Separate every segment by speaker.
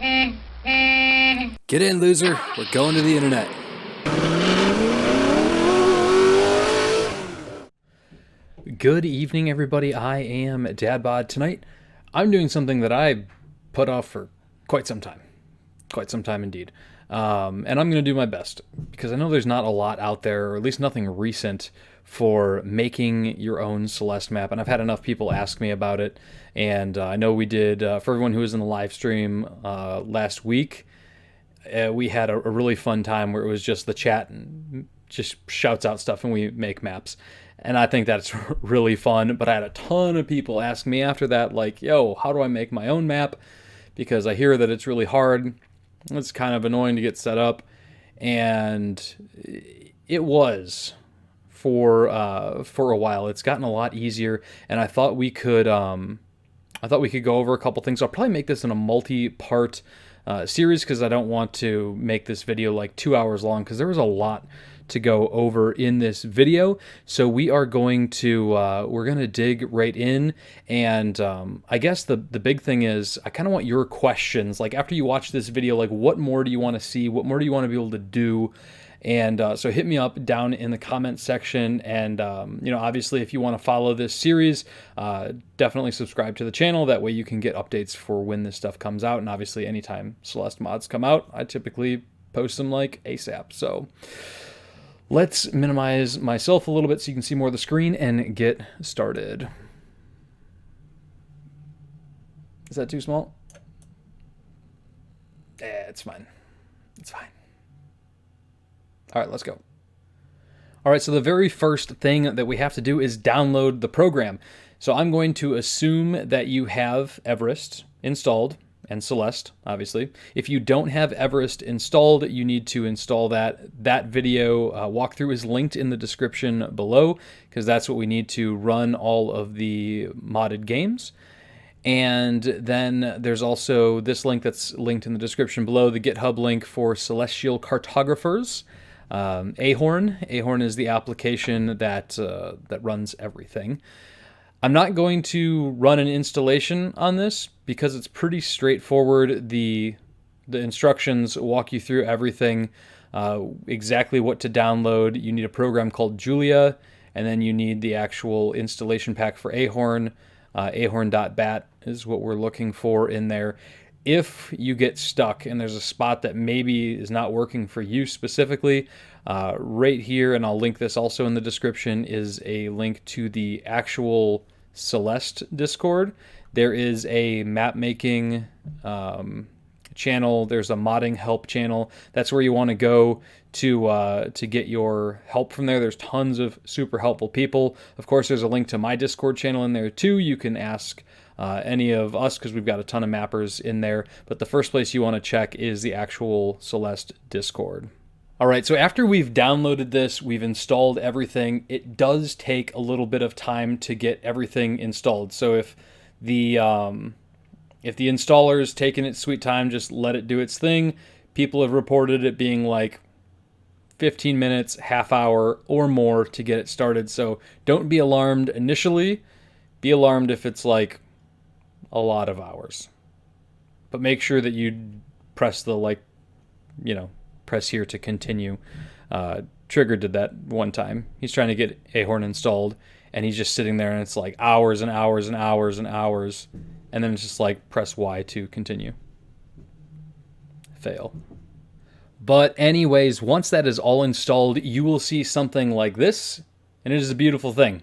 Speaker 1: Get in, loser. We're going to the internet. Good evening, everybody. I am Dadbod. Tonight, I'm doing something that I put off for quite some time. Quite some time indeed. And I'm going to do my best because I know there's not a lot out there, or at least nothing recent, for making your own Celeste map. And I've had enough people ask me about it. And I know we did, for everyone who was in the live stream last week, we had a really fun time where it was just the chat and just shouts out stuff and we make maps. And I think that's really fun. But I had a ton of people ask me after that, like, yo, how do I make my own map? Because I hear that it's really hard. It's kind of annoying to get set up. And it was for a while. It's gotten a lot easier. And I thought we could go over a couple things. I'll probably make this in a multi-part series because I don't want to make this video like 2 hours long because there was a lot to go over in this video. So we are going to we're going to dig right in, and I guess the big thing is I kind of want your questions. Like after you watch this video, like what more do you want to see? What more do you want to be able to do? And so hit me up down in the comment section. And, obviously, if you want to follow this series, definitely subscribe to the channel. That way you can get updates for when this stuff comes out. And obviously, anytime Celeste mods come out, I typically post them like ASAP. So let's minimize myself a little bit so you can see more of the screen and get started. Is that too small? It's fine. It's fine. All right, let's go. All right, so the very first thing that we have to do is download the program. So I'm going to assume that you have Everest installed and Celeste, obviously. If you don't have Everest installed, you need to install that. That video walkthrough is linked in the description below because that's what we need to run all of the modded games. And then there's also this link that's linked in the description below, the GitHub link for Celestial Cartographers. Ahorn is the application that runs everything. I'm not going to run an installation on this because it's pretty straightforward. The instructions walk you through everything, exactly what to download. You need a program called Julia, and then you need the actual installation pack for Ahorn. Ahorn.bat is what we're looking for in there. If you get stuck and there's a spot that maybe is not working for you specifically, right here, and I'll link this also in the description, is a link to the actual Celeste Discord. There is a map making channel. There's a modding help channel. That's where you want to go to get your help from there. There's tons of super helpful people. Of course, there's a link to my Discord channel in there too. You can ask any of us because we've got a ton of mappers in there. But the first place you want to check is the actual Celeste Discord. All right, so after we've downloaded this, we've installed everything. It does take a little bit of time to get everything installed. So if the installer's taking its sweet time, just let it do its thing. People have reported it being like 15 minutes, half hour, or more to get it started. So don't be alarmed initially. Be alarmed if it's like a lot of hours. But make sure that you press the press here to continue. Trigger did that one time. He's trying to get Ahorn installed, and he's just sitting there, and it's like hours and hours and hours and hours. And then it's just like press Y to continue. Fail. But anyways, once that is all installed, you will see something like this, and it is a beautiful thing.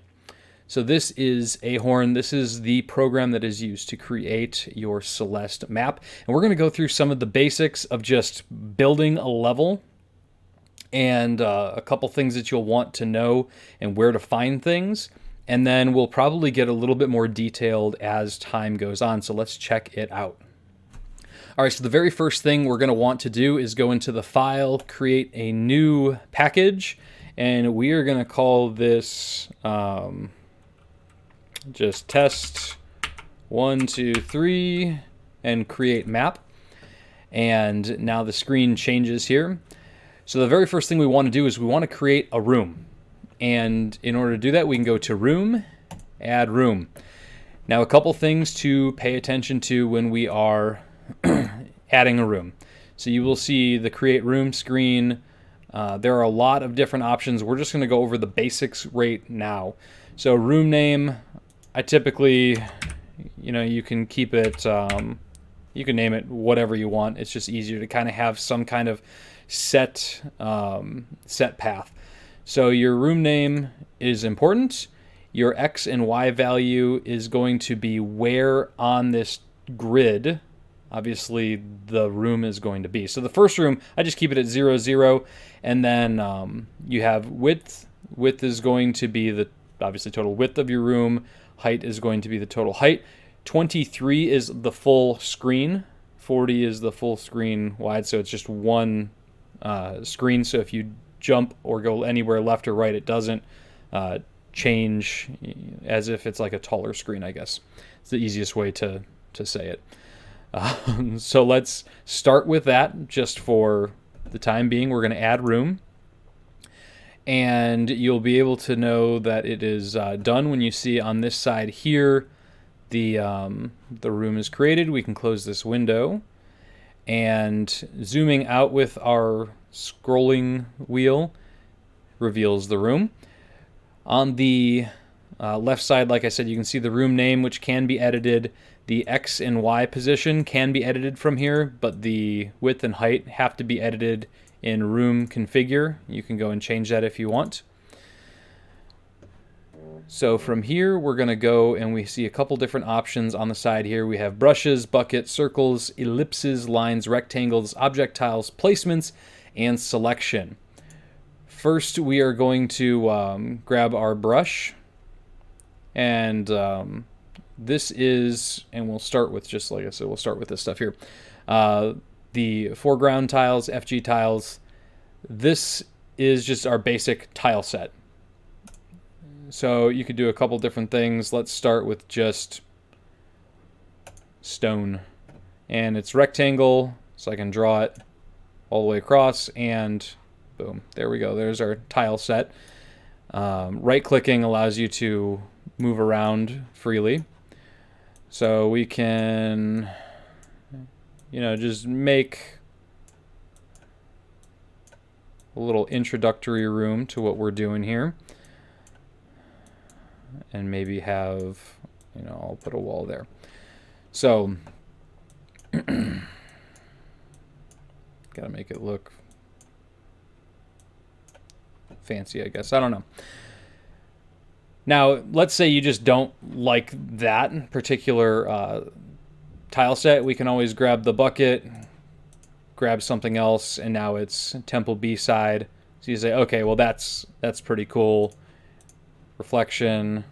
Speaker 1: So this is Ahorn. This is the program that is used to create your Celeste map. And we're going to go through some of the basics of just building a level and a couple things that you'll want to know and where to find things. And then we'll probably get a little bit more detailed as time goes on. So let's check it out. All right, so the very first thing we're going to want to do is go into the file, create a new package, and we are going to call this just test 1, 2, 3, and create map. And now the screen changes here. So the very first thing we want to do is we want to create a room. And in order to do that, we can go to room, add room. Now, a couple things to pay attention to when we are adding a room. So you will see the create room screen. There are a lot of different options. We're just going to go over the basics right now. So room name, I typically, you can keep it, you can name it whatever you want. It's just easier to kind of have some kind of set path. So your room name is important. Your X and Y value is going to be where on this grid, obviously, the room is going to be. So the first room, I just keep it at 0, 0. And then you have width. Width is going to be the, obviously, total width of your room. Height is going to be the total height. 23 is the full screen. 40 is the full screen wide. So it's just one screen. So if you jump or go anywhere left or right, it doesn't change, as if it's like a taller screen, I guess. It's the easiest way to say it. So let's start with that just for the time being. We're going to add room. And you'll be able to know that it is done when you see on this side here the room is created. We can close this window. And zooming out with our scrolling wheel reveals the room. On the left side, like I said, you can see the room name, which can be edited. The X and Y position can be edited from here, but the width and height have to be edited in room configure. You can go and change that if you want. So from here, we're going to go and we see a couple different options on the side here. We have brushes, buckets, circles, ellipses, lines, rectangles, object tiles, placements, and selection. First, we are going to grab our brush, and this is, and we'll start with, just like I said, we'll start with this stuff here. The foreground tiles, FG tiles. This is just our basic tile set. So you could do a couple different things. Let's start with just stone. And it's rectangle, so I can draw it all the way across, and boom, there we go. There's our tile set. Right-clicking allows you to move around freely. So we can, just make a little introductory room to what we're doing here. And maybe have, I'll put a wall there. So, gotta make it look fancy, I guess. I don't know. Now, let's say you just don't like that particular tile set. We can always grab the bucket, grab something else, and now it's Temple B side. So you say, okay, well, that's pretty cool. Reflection,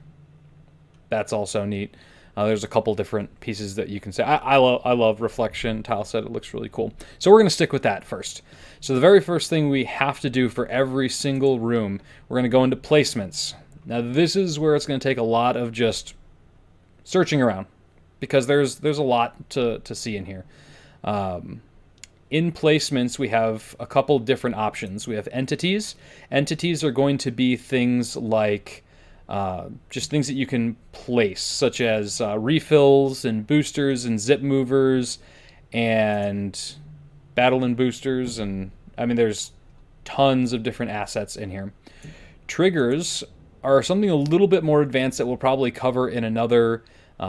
Speaker 1: that's also neat. There's a couple different pieces that you can say. I love reflection tile set. It looks really cool. So we're going to stick with that first. So the very first thing we have to do for every single room, we're going to go into placements. Now this is where it's going to take a lot of just searching around, because there's a lot to see in here. In placements, we have a couple different options. We have entities. Entities are going to be things like just things that you can place, such as refills and boosters and zip movers and battle and boosters. And I mean, there's tons of different assets in here. Triggers are something a little bit more advanced that we'll probably cover in another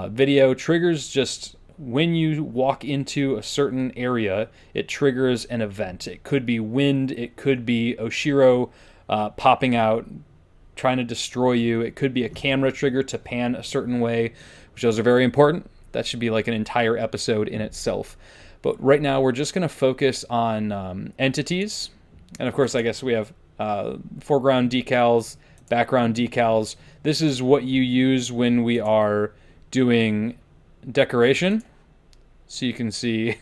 Speaker 1: video. Triggers, just when you walk into a certain area, it triggers an event. It could be wind, it could be Oshiro popping out, trying to destroy you. It could be a camera trigger to pan a certain way, which those are very important. That should be like an entire episode in itself. But right now we're just going to focus on entities. And of course, I guess we have foreground decals, background decals. This is what you use when we are doing decoration. So you can see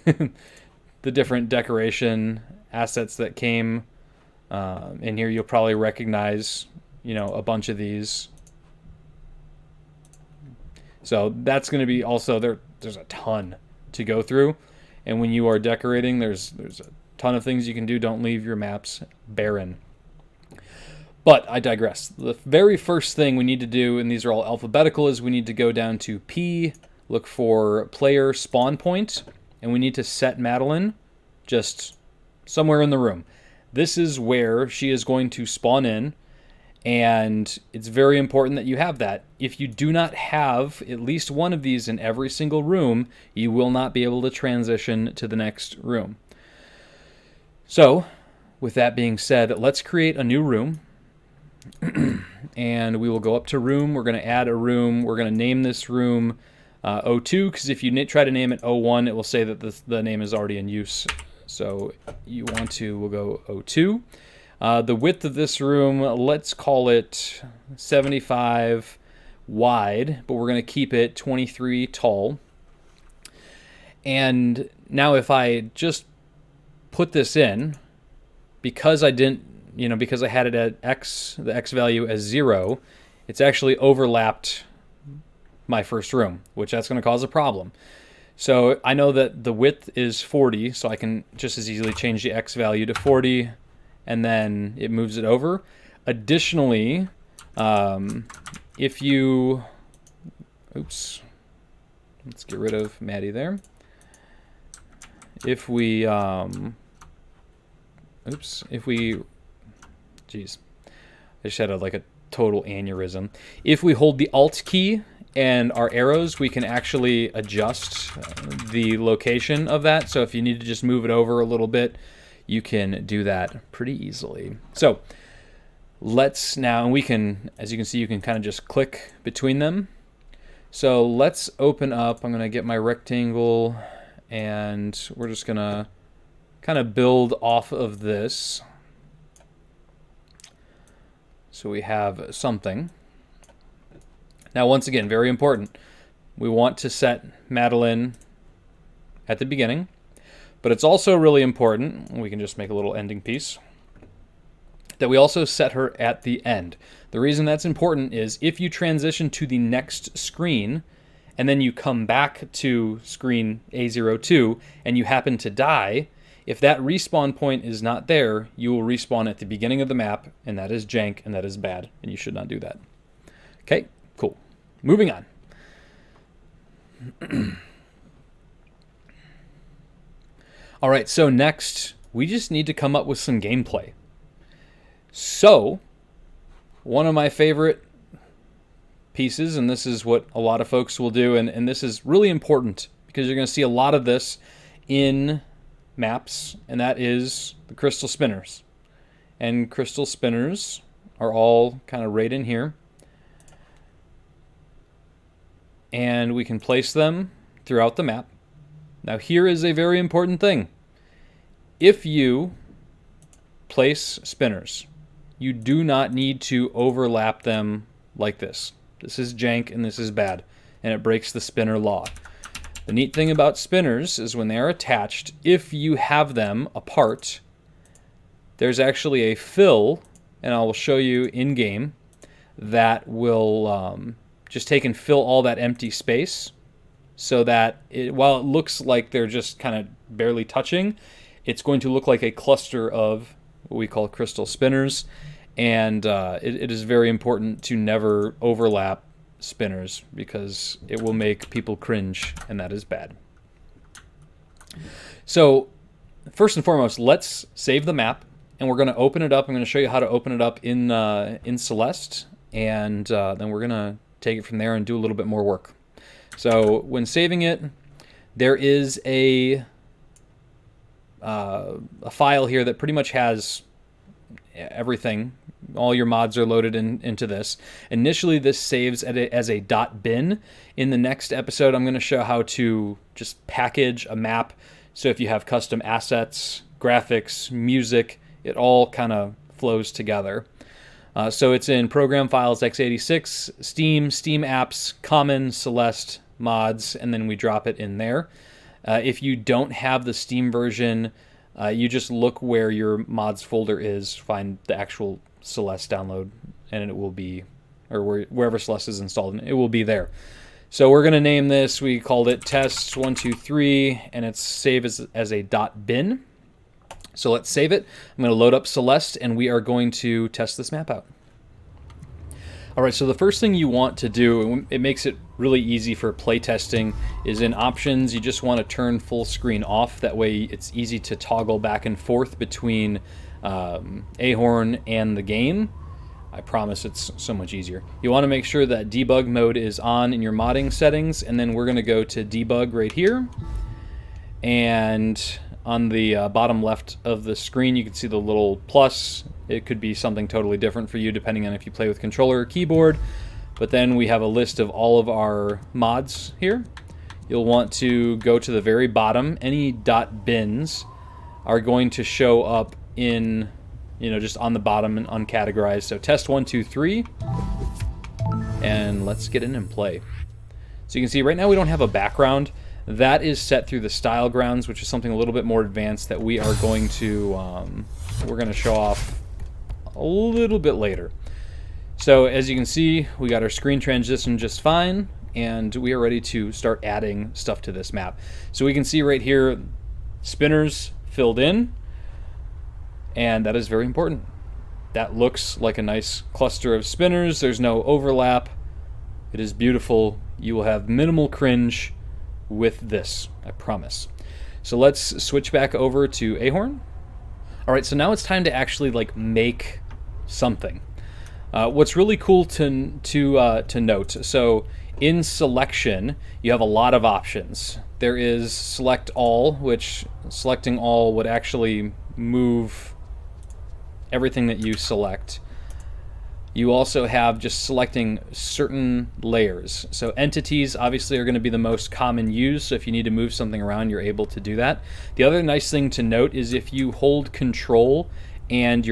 Speaker 1: the different decoration assets that came in here. You'll probably recognize a bunch of these. So that's going to be also there's a ton to go through, and when you are decorating, there's a ton of things you can do. Don't leave your maps barren. But I digress. The very first thing we need to do, and these are all alphabetical, is we need to go down to P, look for player spawn point, and we need to set Madeline just somewhere in the room. This is where she is going to spawn in, and it's very important that you have that. If you do not have at least one of these in every single room, you will not be able to transition to the next room. So, with that being said, let's create a new room. And we will go up to room. We're going to add a room. We're going to name this room O2, because if you try to name it O1, it will say that the name is already in use. So we'll go O2. The width of this room, let's call it 75 wide, but we're going to keep it 23 tall. And now if I just put this in, because I didn't, because I had it at the X value as 0, it's actually overlapped my first room, which that's going to cause a problem. So I know that the width is 40, so I can just as easily change the X value to 40, and then it moves it over. Additionally, if you, let's get rid of Maddie there. If we, geez, I just had a total aneurysm. If we hold the Alt key and our arrows, we can actually adjust the location of that. So if you need to just move it over a little bit, you can do that pretty easily. So let's now, and we can, as you can see, you can kind of just click between them. So let's open up, I'm going to get my rectangle, and we're just going to kind of build off of this. So we have something. Now, once again, very important. We want to set Madeline at the beginning, but it's also really important, we can just make a little ending piece, that we also set her at the end. The reason that's important is if you transition to the next screen and then you come back to screen A02 and you happen to die, if that respawn point is not there, you will respawn at the beginning of the map, and that is jank, and that is bad, and you should not do that. Okay, cool. Moving on. All right, so next, we just need to come up with some gameplay. So, one of my favorite pieces, and this is what a lot of folks will do, and this is really important because you're going to see a lot of this in maps, and that is the crystal spinners. And crystal spinners are all kind of right in here. And we can place them throughout the map. Now here is a very important thing. If you place spinners, you do not need to overlap them like this. This is jank and this is bad, and it breaks the spinner law. The neat thing about spinners is when they are attached, if you have them apart, there's actually a fill, and I will show you in game, that will just take and fill all that empty space, so that while it looks like they're just kind of barely touching, it's going to look like a cluster of what we call crystal spinners, and it is very important to never overlap spinners because it will make people cringe, and that is bad. So first and foremost, let's save the map, and we're going to open it up. I'm going to show you how to open it up in Celeste, and then we're going to take it from there and do a little bit more work. So when saving it, there is a file here that pretty much has everything. All your mods are loaded into this. Initially, this saves as a .bin. In the next episode, I'm going to show how to just package a map. So if you have custom assets, graphics, music, it all kind of flows together. So it's in Program Files x86, Steam, Steam Apps, Common, Celeste, Mods, and then we drop it in there. If you don't have the Steam version, you just look where your mods folder is, find the actual Celeste download, and it will be, or wherever Celeste is installed, it will be there. So we're going to name this, we called it test123, and it's saved as a .bin. So let's save it. I'm going to load up Celeste, and we are going to test this map out. All right, so the first thing you want to do, and it makes it really easy for playtesting, is in options, you just want to turn full screen off. That way it's easy to toggle back and forth between Ahorn and the game. I promise it's so much easier. You want to make sure that debug mode is on in your modding settings, and then we're going to go to debug right here. And on the bottom left of the screen, you can see the little plus. It could be something totally different for you depending on if you play with controller or keyboard. But then we have a list of all of our mods here. You'll want to go to the very bottom. Any .bins are going to show up in, just on the bottom and uncategorized. So test 1, 2, 3, and let's get in and play. So you can see right now we don't have a background. That is set through the style grounds, which is something a little bit more advanced that we are going to show off a little bit later. So as you can see, we got our screen transition just fine, and we are ready to start adding stuff to this map. So we can see right here, spinners filled in, and that is very important. That looks like a nice cluster of spinners. There's no overlap. It is beautiful. You will have minimal cringe with this, I promise. So let's switch back over to Ahorn. All right, so now it's time to actually make something. What's really cool to note, so in selection, you have a lot of options. There is select all, which selecting all would actually move everything that you select. You also have just selecting certain layers. So entities obviously are going to be the most common used, so if you need to move something around, you're able to do that. The other nice thing to note is if you hold Control and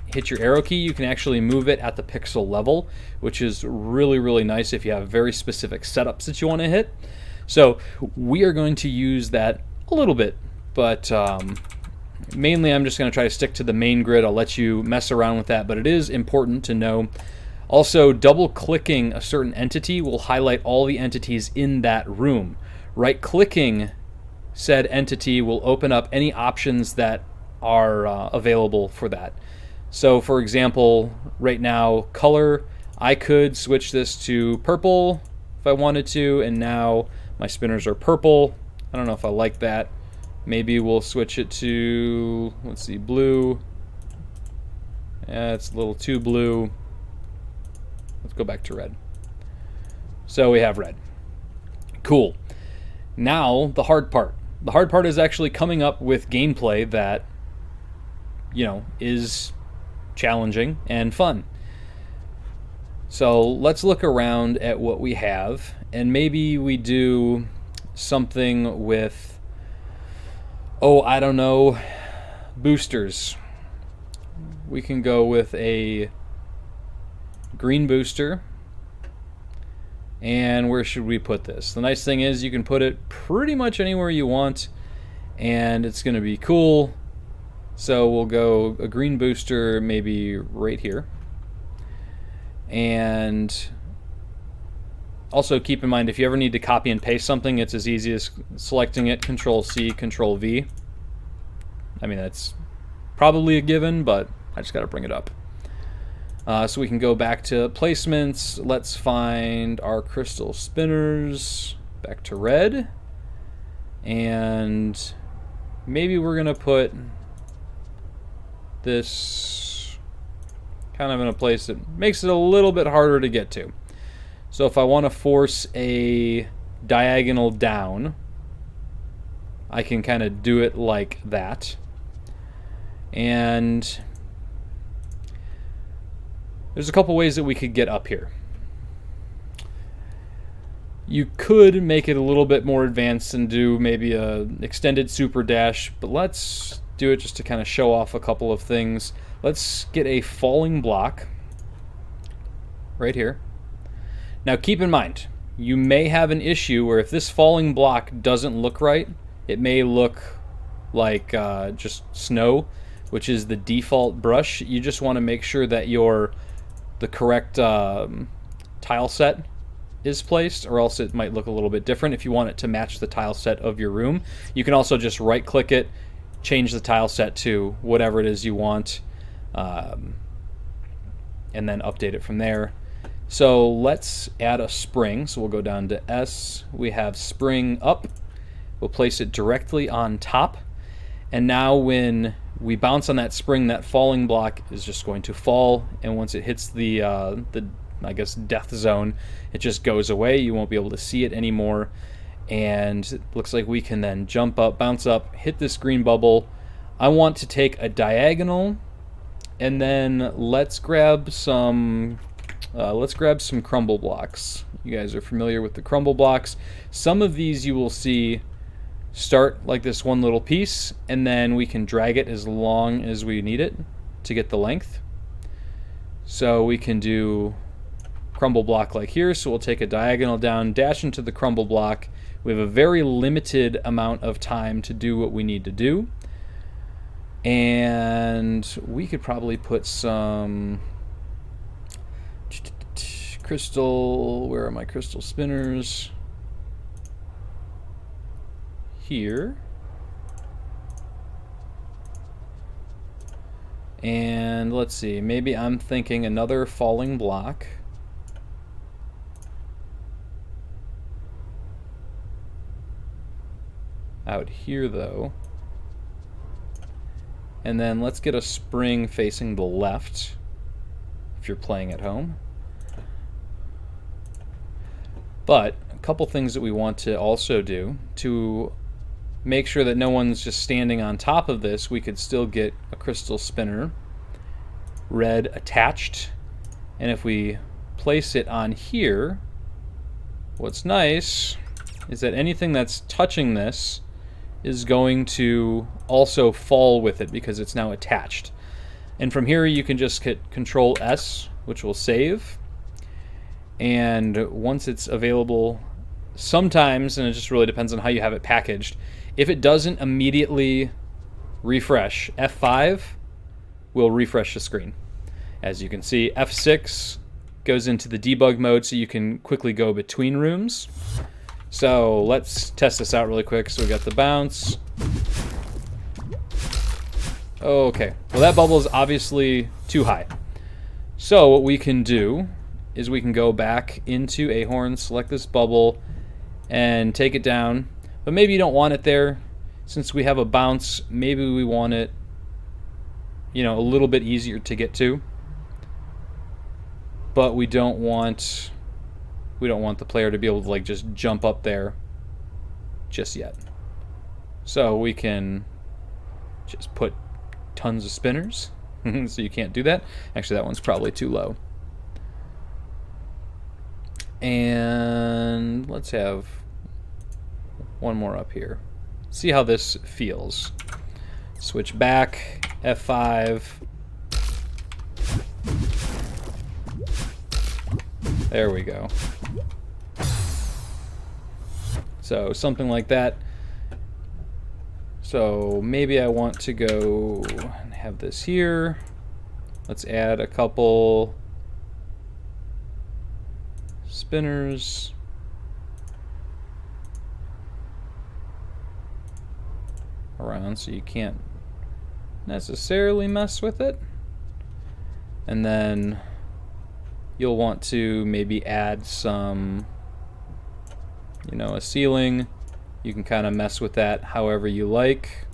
Speaker 1: hit your arrow key, you can actually move it at the pixel level, which is really, really nice if you have very specific setups that you want to hit. So we are going to use that a little bit, but mainly I'm just going to try to stick to the main grid. I'll let you mess around with that, but it is important to know. Also, double-clicking a certain entity will highlight all the entities in that room. Right-clicking said entity will open up any options that are available for that. So, for example, right now, color, I could switch this to purple if I wanted to, and now my spinners are purple. I don't know if I like that. Maybe we'll switch it to, let's see, blue. Yeah, it's a little too blue. Let's go back to red. So we have red. Cool. Now, the hard part. The hard part is actually coming up with gameplay that, is challenging and fun. So let's look around at what we have, and maybe we do something with, I don't know, boosters. We can go with a green booster. And where should we put this? The nice thing is you can put it pretty much anywhere you want, and it's going to be cool. So we'll go a green booster maybe right here. And also keep in mind, if you ever need to copy and paste something, it's as easy as selecting it, Control-C, Control-V. I mean, that's probably a given, but I just got to bring it up. So we can go back to placements. Let's find our crystal spinners. Back to red. And maybe we're going to put this kind of in a place that makes it a little bit harder to get to. So if I want to force a diagonal down, I can kind of do it like that. And there's a couple ways that we could get up here. You could make it a little bit more advanced and do maybe a extended super dash, but let's do it just to kind of show off a couple of things. Let's get a falling block right here. Now keep in mind, you may have an issue where if this falling block doesn't look right, it may look like just snow, which is the default brush. You just want to make sure that the correct tile set is placed, or else it might look a little bit different. If you want it to match the tile set of your room, you can also just right click it, change the tile set to whatever it is you want, and then update it from there. So let's add a spring. So we'll go down to S. We have spring up. We'll place it directly on top. And now when we bounce on that spring, that falling block is just going to fall. And once it hits the I guess, death zone, it just goes away. You won't be able to see it anymore. And it looks like we can then jump up, bounce up, hit this green bubble. I want to take a diagonal, and then let's grab some crumble blocks. You guys are familiar with the crumble blocks. Some of these you will see start like this one little piece, and then we can drag it as long as we need it to get the length. So we can do crumble block like here. So we'll take a diagonal down, dash into the crumble block. We have a very limited amount of time to do what we need to do. And we could probably put some crystal, where are my crystal spinners? Here. And let's see, maybe I'm thinking another falling block. Out here though. And then let's get a spring facing the left if you're playing at home. But a couple things that we want to also do to make sure that no one's just standing on top of this, we could still get a crystal spinner, red attached, and if we place it on here, what's nice is that anything that's touching this is going to also fall with it because it's now attached. And from here you can just hit Control S, which will save. And once it's available, sometimes, and it just really depends on how you have it packaged, if it doesn't immediately refresh, F5 will refresh the screen. As you can see, F6 goes into the debug mode so you can quickly go between rooms. So let's test this out really quick. So we got the bounce. Okay, well that bubble is obviously too high. So what we can do is we can go back into Ahorn, select this bubble, and take it down. But maybe you don't want it there. Since we have a bounce, maybe we want it, you know, a little bit easier to get to. But we don't want the player to be able to like just jump up there just yet. So we can just put tons of spinners. So you can't do that. Actually, that one's probably too low. And let's have one more up here. See how this feels. Switch back, F5. There we go. So something like that. So maybe I want to go and have this here. Let's add a couple spinners. Around so you can't necessarily mess with it. And then you'll want to maybe add some, you know, a ceiling. You can kind of mess with that however you like.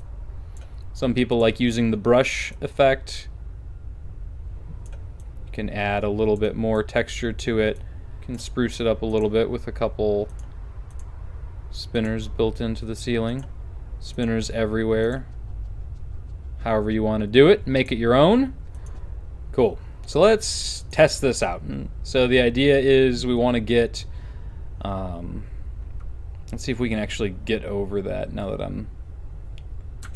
Speaker 1: Some people like using the brush effect. You can add a little bit more texture to it. You can spruce it up a little bit with a couple spinners built into the ceiling. Spinners everywhere. However you want to do it, make it your own. Cool. So let's test this out. So the idea is we want to get, let's see if we can actually get over that now that I'm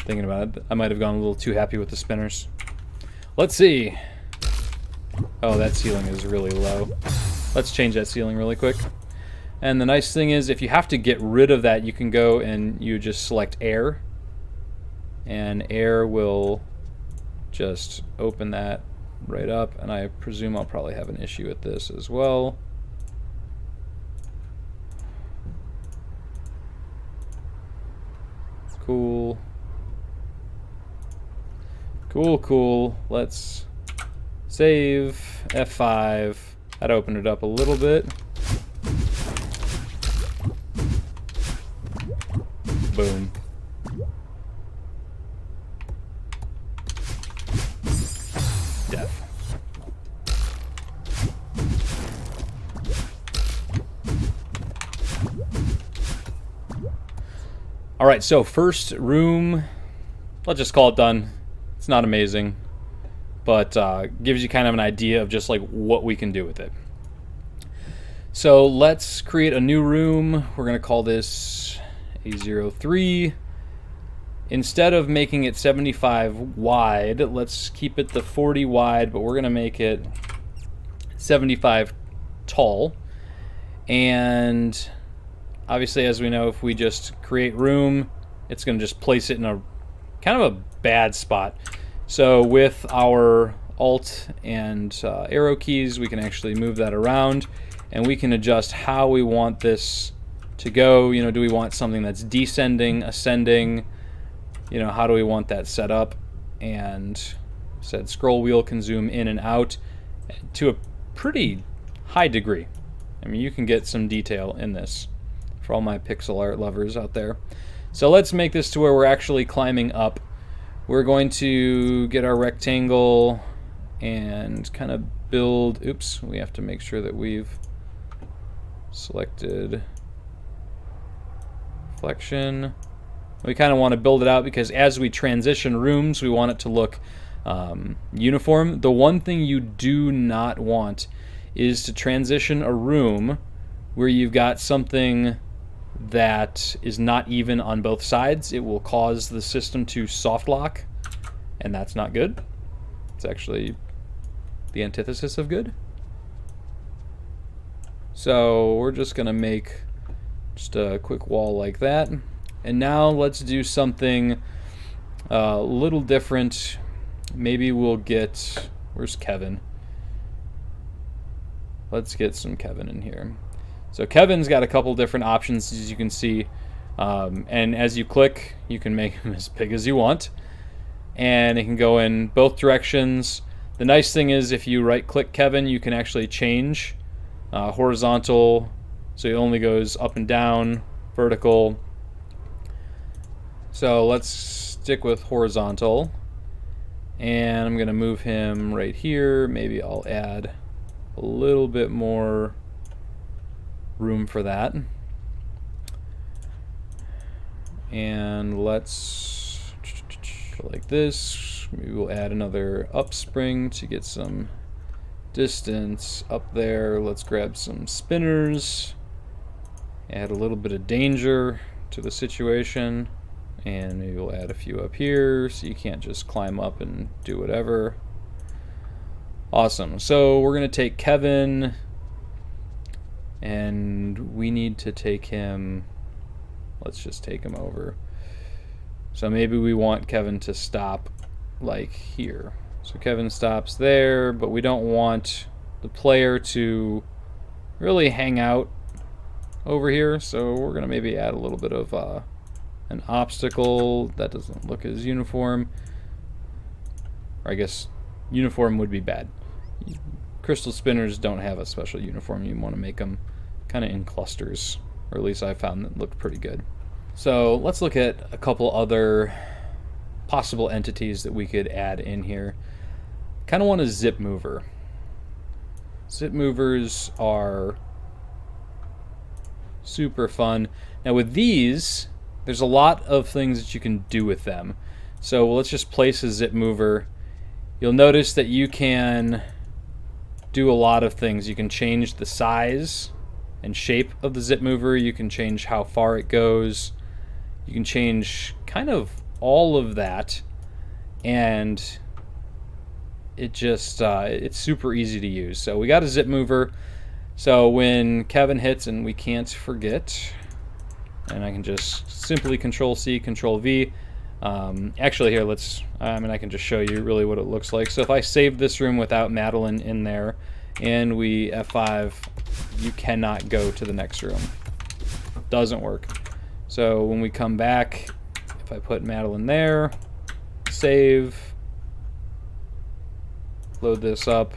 Speaker 1: thinking about it. I might have gone a little too happy with the spinners. Let's see. Oh, that ceiling is really low. Let's change that ceiling really quick. And the nice thing is if you have to get rid of that, you can go and you just select air. And air will just open that right up. And I presume I'll probably have an issue with this as well. Cool. Cool, cool. Let's save, F5. That opened it up a little bit. Boom. Death. All right, so first room, let's just call it done. It's not amazing, but gives you kind of an idea of just like what we can do with it. So let's create a new room. We're gonna call this A03. Instead of making it 75 wide, let's keep it the 40 wide, but we're gonna make it 75 tall. And obviously, as we know, if we just create room, it's going to just place it in a kind of a bad spot. So with our Alt and arrow keys, we can actually move that around, and we can adjust how we want this to go. You know, do we want something that's descending, ascending? You know, how do we want that set up? And said scroll wheel can zoom in and out to a pretty high degree. I mean, you can get some detail in this for all my pixel art lovers out there. So let's make this to where we're actually climbing up. We're going to get our rectangle and kind of build, oops, we have to make sure that we've selected reflection. We kind of want to build it out because as we transition rooms, we want it to look uniform. The one thing you do not want is to transition a room where you've got something that is not even on both sides. It will cause the system to soft lock, and that's not good. It's actually the antithesis of good. So we're just gonna make just a quick wall like that. And now let's do something a little different. Maybe we'll get, where's Kevin? Let's get some Kevin in here. So Kevin's got a couple different options, as you can see. And as you click, you can make him as big as you want. And it can go in both directions. The nice thing is if you right-click Kevin, you can actually change horizontal. So it only goes up and down, vertical. So let's stick with horizontal. And I'm going to move him right here. Maybe I'll add a little bit more room for that. And let's go like this. Maybe we'll add another upspring to get some distance up there. Let's grab some spinners. Add a little bit of danger to the situation. And maybe we'll add a few up here so you can't just climb up and do whatever. Awesome. So we're going to take Kevin, and we need to take him, let's just take him over. So maybe we want Kevin to stop like here. So Kevin stops there, but we don't want the player to really hang out over here. So we're going to maybe add a little bit of an obstacle that doesn't look as uniform. Or I guess uniform would be bad. Crystal spinners don't have a special uniform. You want to make them kind of in clusters, or at least I found that looked pretty good. So let's look at a couple other possible entities that we could add in here. Kind of want a zip mover. Zip movers are super fun. Now with these, there's a lot of things that you can do with them. So let's just place a zip mover. You'll notice that you can do a lot of things. You can change the size and shape of the zip mover. You can change how far it goes. You can change kind of all of that, and it just it's super easy to use. So we got a zip mover. So when Kevin hits, and we can't forget, and I can just simply Control C, Control V. Actually here, I can just show you really what it looks like. So if I save this room without Madeline in there and we F5, you cannot go to the next room. Doesn't work. So when we come back, if I put Madeline there, save, load this up,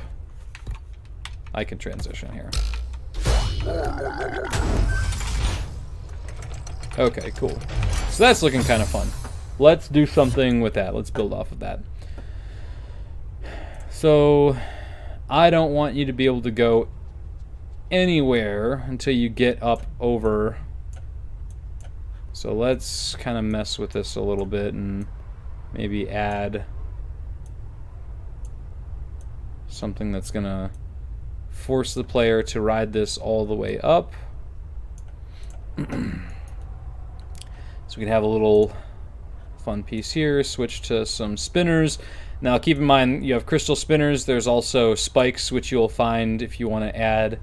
Speaker 1: I can transition here. Okay, cool. So that's looking kind of fun. Let's do something with that. Let's build off of that. So I don't want you to be able to go anywhere until you get up over. So let's kind of mess with this a little bit and maybe add something that's gonna force the player to ride this all the way up. So we can have a little fun piece here. Switch to some spinners. Now keep in mind you have crystal spinners. There's also spikes, which you'll find if you want to add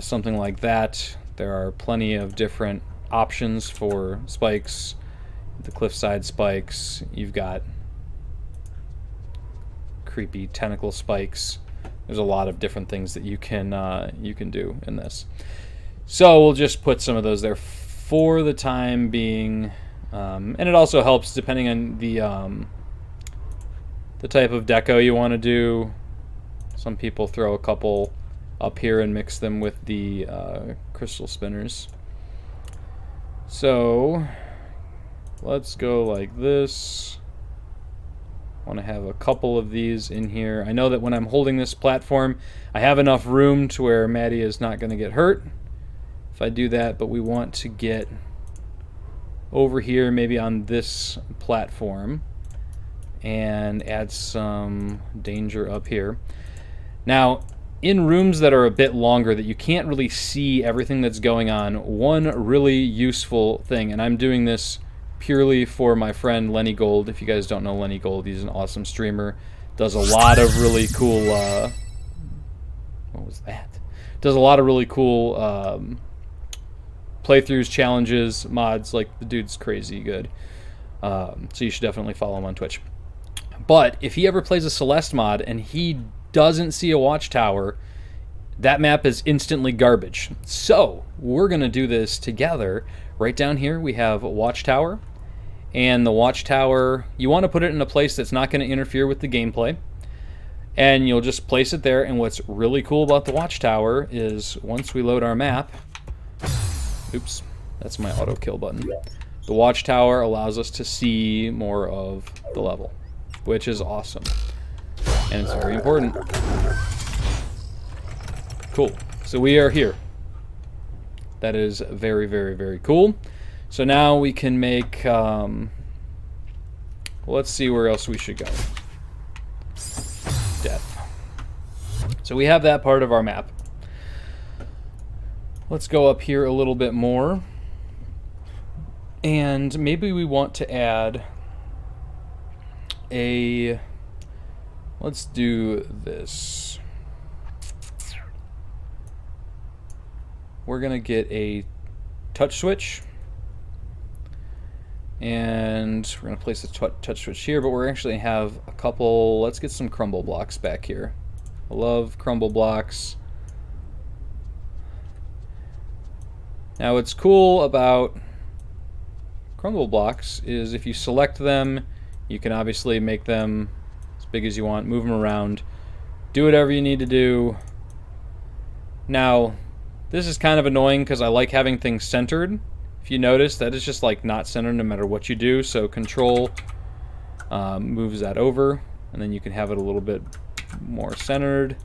Speaker 1: something like that. There are plenty of different options for spikes. The cliffside spikes. You've got creepy tentacle spikes. There's a lot of different things that you can do in this. So we'll just put some of those there for the time being, and it also helps depending on the type of deco you want to do. Some people throw a couple up here and mix them with the crystal spinners. So let's go like this. I want to have a couple of these in here. I know that when I'm holding this platform, I have enough room to where Maddie is not going to get hurt if I do that, but we want to get over here, maybe on this platform, and add some danger up here. Now, in rooms that are a bit longer that you can't really see everything that's going on, one really useful thing, and I'm doing this purely for my friend Lenny Gold. If you guys don't know Lenny Gold, he's an awesome streamer. Does a lot of really cool what was that? Does a lot of really cool playthroughs, challenges, mods. Like, the dude's crazy good. So you should definitely follow him on Twitch. But if he ever plays a Celeste mod and he doesn't see a Watchtower, that map is instantly garbage. So we're going to do this together. Right down here we have a Watchtower. And the Watchtower, you want to put it in a place that's not going to interfere with the gameplay. And you'll just place it there. And what's really cool about the Watchtower is once we load our map... Oops, that's my auto kill button. The Watchtower allows us to see more of the level, which is awesome. And it's very important. Cool. So we are here. That is very, very, very cool. So now we can make... let's see where else we should go. Death. So we have that part of our map. Let's go up here a little bit more. And maybe we want to add a... Let's do this. We're going to get a touch switch. And we're going to place the touch switch here, but we're actually going to have a couple... Let's get some crumble blocks back here. I love crumble blocks. Now what's cool about crumble blocks is if you select them, you can obviously make them as big as you want, move them around, do whatever you need to do. Now, this is kind of annoying because I like having things centered. If you notice, that is just like not centered no matter what you do. So Control moves that over, and then you can have it a little bit more centered.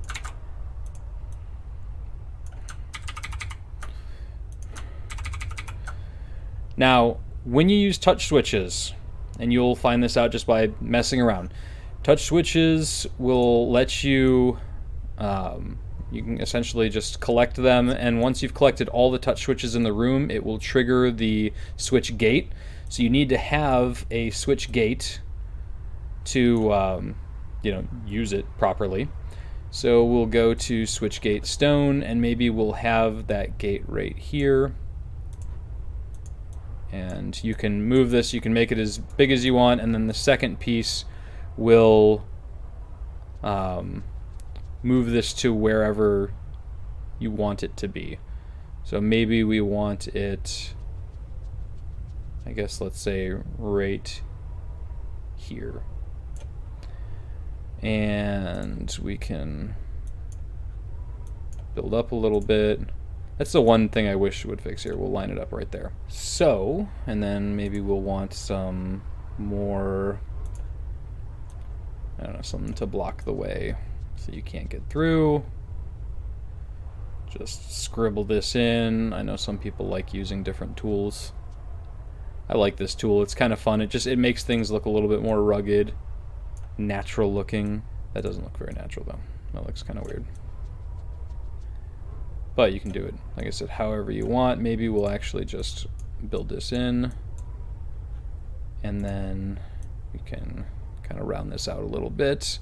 Speaker 1: Now, when you use touch switches, and you'll find this out just by messing around, touch switches will let you, you can essentially just collect them, and once you've collected all the touch switches in the room, it will trigger the switch gate. So you need to have a switch gate to, use it properly. So we'll go to switch gate stone, and maybe we'll have that gate right here. And you can move this, you can make it as big as you want, and then the second piece will move this to wherever you want it to be. So maybe we want it, I guess let's say right here. And we can build up a little bit. That's the one thing I wish would fix here. We'll line it up right there. So, and then maybe we'll want some more, I don't know, something to block the way so you can't get through. Just scribble this in. I know some people like using different tools. I like this tool. It's kind of fun. It makes things look a little bit more rugged, natural looking. That doesn't look very natural though. That looks kind of weird. But you can do it, like I said, however you want. Maybe we'll actually just build this in, and then we can kind of round this out a little bit.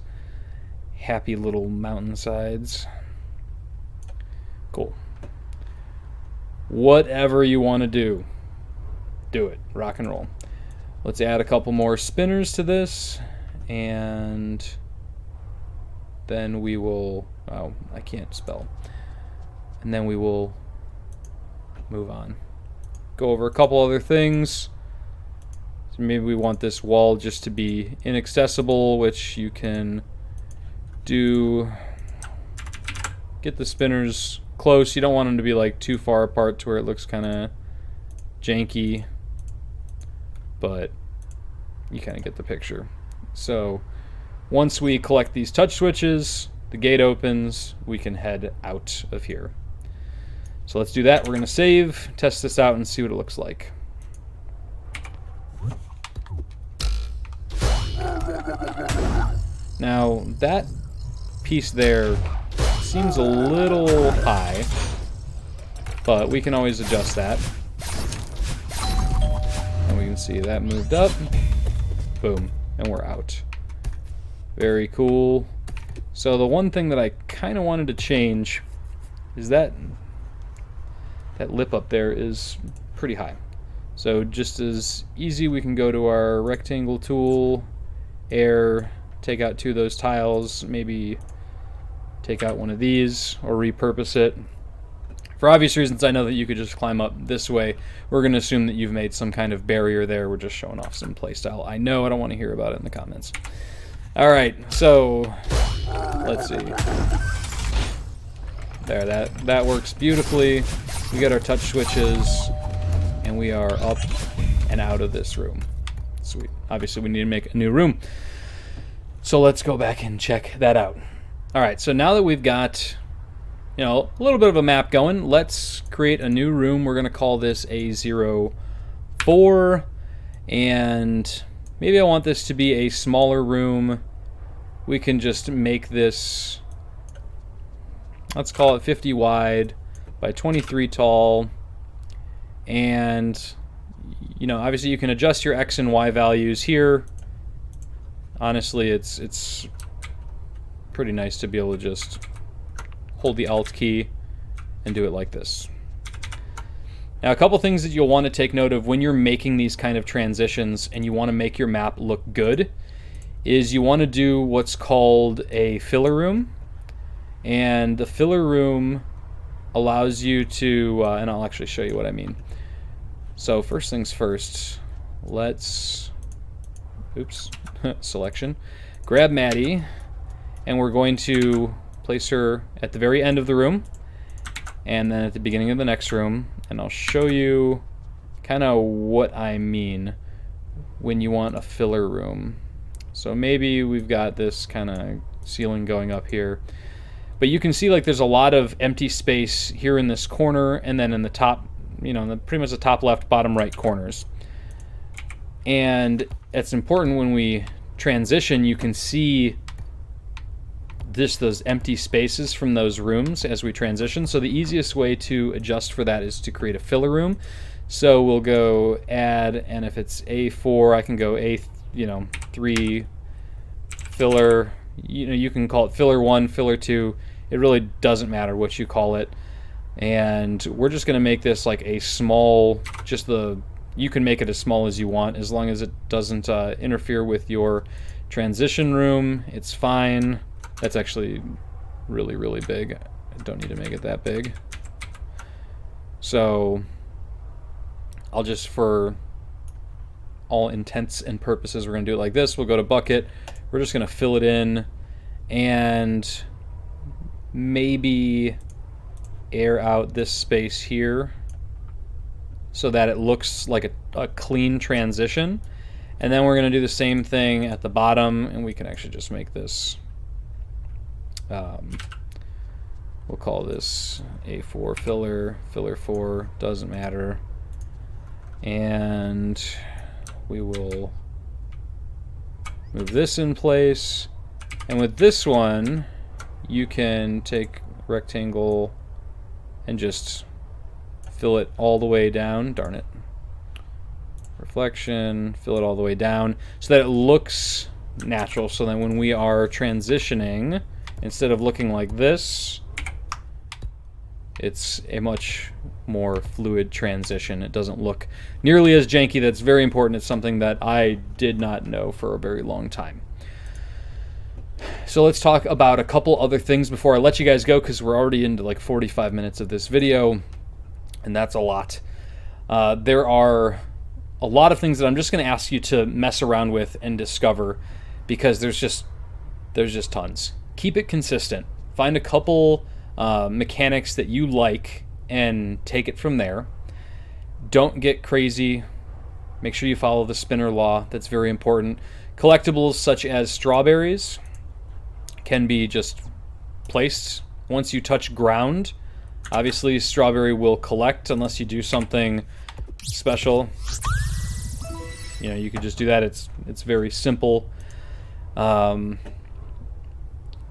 Speaker 1: Happy little mountainsides. Cool. Whatever you want to do it. Rock and roll. Let's add a couple more spinners to this, and then we will, oh, I can't spell. And then we will move on. Go over a couple other things. So maybe we want this wall just to be inaccessible, which you can do. Get the spinners close. You don't want them to be like too far apart to where it looks kind of janky, but you kind of get the picture. So once we collect these touch switches, the gate opens, we can head out of here. So let's do that. We're going to save, test this out, and see what it looks like. Now, that piece there seems a little high, but we can always adjust that. And we can see that moved up. Boom. And we're out. Very cool. So the one thing that I kind of wanted to change is that lip up there is pretty high. So just as easy, we can go to our rectangle tool, air, take out 2 of those tiles, maybe take out one of these or repurpose it. For obvious reasons, I know that you could just climb up this way. We're going to assume that you've made some kind of barrier there. We're just showing off some playstyle. I know, I don't want to hear about it in the comments. All right, so let's see. There, that works beautifully. We got our touch switches, and we are up and out of this room. Sweet. Obviously, we need to make a new room. So let's go back and check that out. All right, so now that we've got, you know, a little bit of a map going, let's create a new room. We're going to call this A04, and maybe I want this to be a smaller room. We can just make this, let's call it 50 wide by 23 tall, and you know, obviously you can adjust your X and Y values here. Honestly, it's pretty nice to be able to just hold the Alt key and do it like this. Now, a couple things that you'll want to take note of when you're making these kind of transitions and you want to make your map look good is you want to do what's called a filler room. And the filler room allows you to, and I'll actually show you what I mean. So first things first, let's, oops, selection. Grab Maddie, and we're going to place her at the very end of the room, and then at the beginning of the next room, and I'll show you kind of what I mean when you want a filler room. So maybe we've got this kind of ceiling going up here, but you can see like there's a lot of empty space here in this corner, and then in the top, you know, in the, pretty much the top left, bottom right corners. And it's important when we transition, you can see those empty spaces from those rooms as we transition. So the easiest way to adjust for that is to create a filler room. So we'll go add, and if it's A4, I can go A3 filler. You know, you can call it filler 1, filler 2. It really doesn't matter what you call it. And we're just going to make this like a small, you can make it as small as you want as long as it doesn't interfere with your transition room. It's fine. That's actually really, really big. I don't need to make it that big. So I'll just, for all intents and purposes, we're going to do it like this. We'll go to bucket. We're just going to fill it in, and maybe air out this space here so that it looks like a clean transition. And then we're going to do the same thing at the bottom, and we can actually just make this, we'll call this A4 filler, filler 4, doesn't matter. And we will move this in place. And with this one, you can take rectangle and just fill it all the way down. Darn it. Reflection, fill it all the way down so that it looks natural. So that when we are transitioning, instead of looking like this, it's a much more fluid transition. It doesn't look nearly as janky. That's very important. It's something that I did not know for a very long time. So let's talk about a couple other things before I let you guys go, because we're already into like 45 minutes of this video, and that's a lot. There are a lot of things that I'm just going to ask you to mess around with and discover, because there's just tons. Keep it consistent. Find a couple mechanics that you like and take it from there. Don't get crazy. Make sure you follow the spinner law. That's very important. Collectibles such as strawberries can be just placed once you touch ground. Obviously, strawberry will collect unless you do something special. You know, you could just do that. It's very simple. And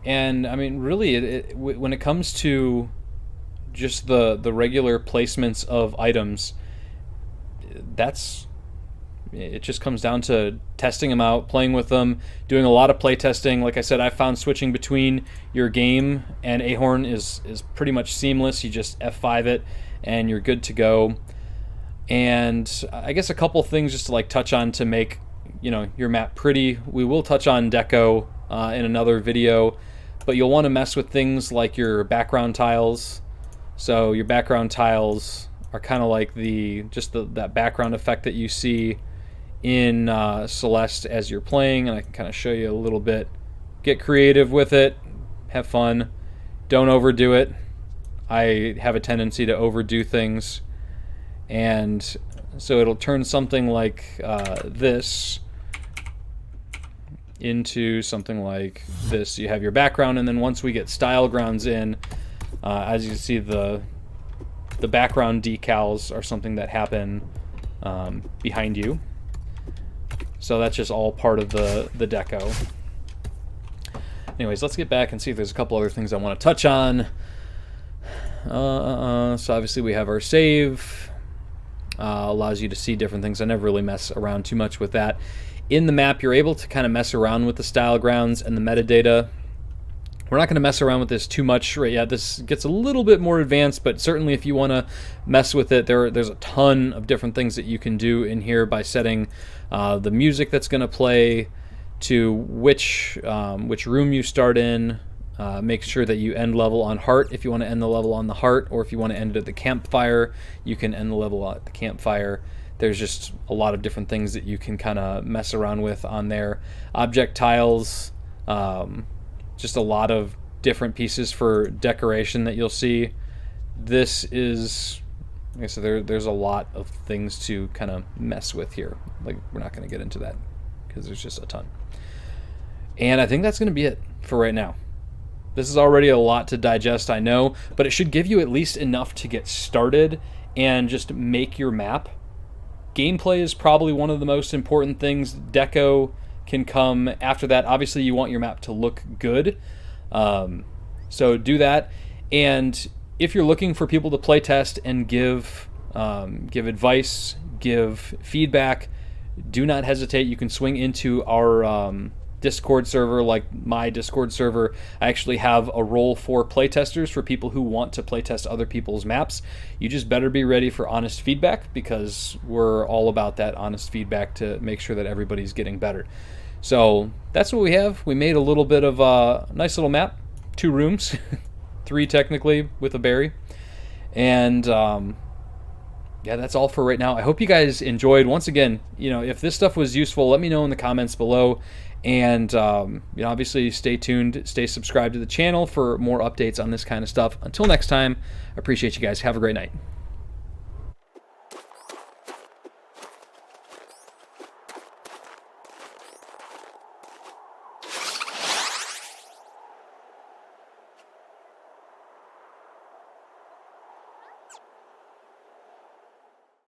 Speaker 1: I mean, really, when it comes to just the regular placements of items, it just comes down to testing them out, playing with them, doing a lot of play testing. Like I said, I found switching between your game and Ahorn is pretty much seamless. You just F5 it and you're good to go. And I guess a couple things just to like touch on to make, you know, your map pretty. We will touch on deco in another video, but you'll want to mess with things like your background tiles. So your background tiles are kind of like that background effect that you see in Celeste as you're playing, and I can kind of show you a little bit. Get creative with it, have fun, don't overdo it. I have a tendency to overdo things, and so it'll turn something like this into something like this. You have your background, and then once we get style grounds in, as you can see, the background decals are something that happen behind you. So that's just all part of the deco. Anyways, let's get back and see if there's a couple other things I want to touch on. So obviously we have our save. Allows you to see different things. I never really mess around too much with that. In the map, you're able to kind of mess around with the style grounds and the metadata. We're not going to mess around with this too much right yet. This gets a little bit more advanced, but certainly if you want to mess with it, there's a ton of different things that you can do in here by setting the music that's going to play to which room you start in. Make sure that you end level on heart if you want to end the level on the heart, or if you want to end it at the campfire, you can end the level at the campfire. There's just a lot of different things that you can kind of mess around with on there. Object tiles, just a lot of different pieces for decoration that you'll see. This is, like I said, there's a lot of things to kind of mess with here. Like, we're not going to get into that because there's just a ton. And I think that's going to be it for right now. This is already a lot to digest, I know, but it should give you at least enough to get started and just make your map. Gameplay is probably one of the most important things. Deco can come after that. Obviously, you want your map to look good, so do that. And if you're looking for people to play test and give advice, give feedback, do not hesitate. You can swing into our Discord server, like my Discord server. I actually have a role for playtesters, for people who want to playtest other people's maps. You just better be ready for honest feedback, because we're all about that honest feedback to make sure that everybody's getting better. So that's what we have. We made a little bit of a nice little map, 2 rooms, 3 technically with a berry, and yeah, that's all for right now. I hope you guys enjoyed. Once again, you know, if this stuff was useful, let me know in the comments below. And obviously stay tuned, stay subscribed to the channel for more updates on this kind of stuff. Until next time, I appreciate you guys. Have a great night.